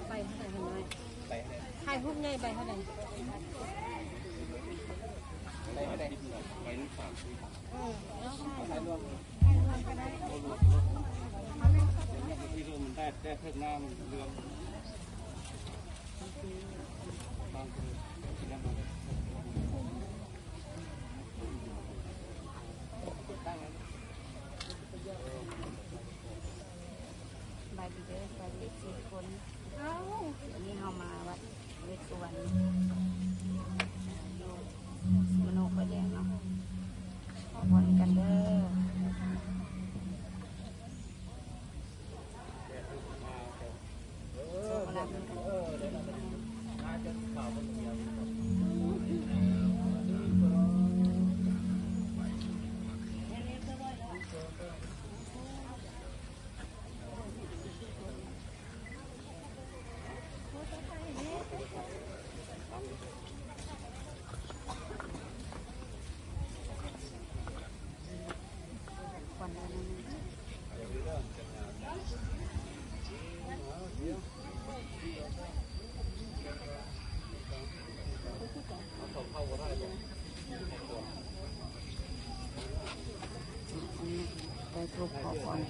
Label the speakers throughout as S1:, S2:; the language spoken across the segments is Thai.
S1: ไปเท่าไหร่ทำไมถ่ายรูปไงไปเท่าไหร่
S2: ไปไม่ได้ไปนึก3 ปีถ่ายรวมก็ได้ที่รวมมันได้เพิ่มหน้ามันเรื่องบางคนยังไม่
S1: ใบดีเด้อใบเล็ก4 คนวันนี้เรามาวัดเวสสุวรรณอยู่มโนไฟแดงเนาะขอพรกันเด้อไปทุกขอพร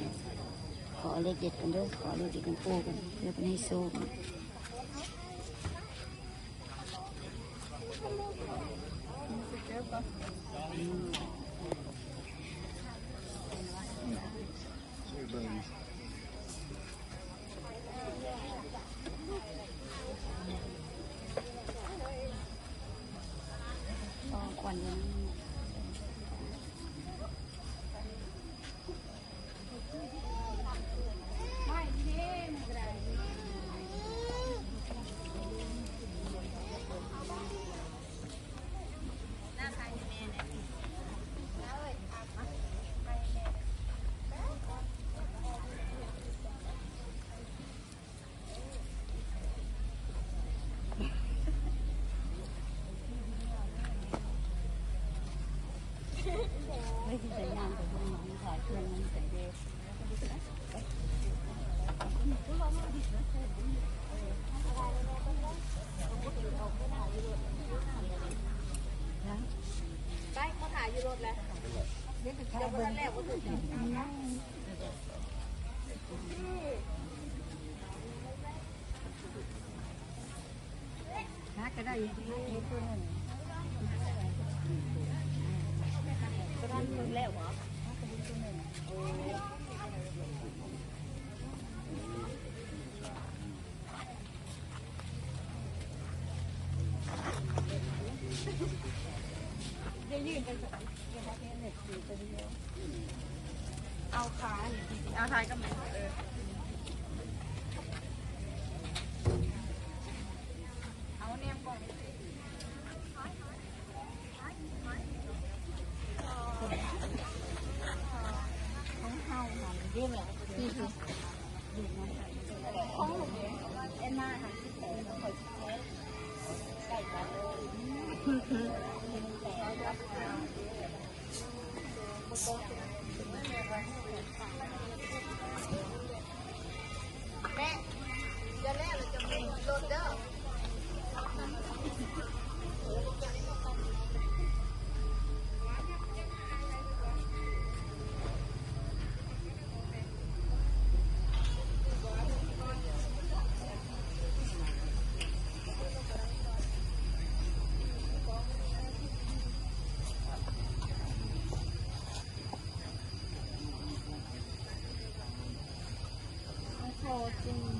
S1: ขอเลขเด็ดกันเด้อขอเลขเด็ดกันปูกันเพื่อเป็นให้สู้กันควันยังไม่ใช่งานแต่พวกน้องถ่ายเพื่อนมันแต่เด็กไปเขาถ่ายอยู่รถแล้วเดี๋ยววันแรกก็ถูกนักก็ได้ยินเพื่อนก็ได้ยินแล้วเหรอยืนไปสักเน็ตสีไปเดียวเอาขาเอาท้ายก็ไม่เอาเนี่ยก่อนของเฮาหอมเยี่ยมเลยนี่คือของหนูเอ็นมาค่ะที่แต่คอยใกล้กันแม่จะแล่หรือจะมีรถเด้อจริง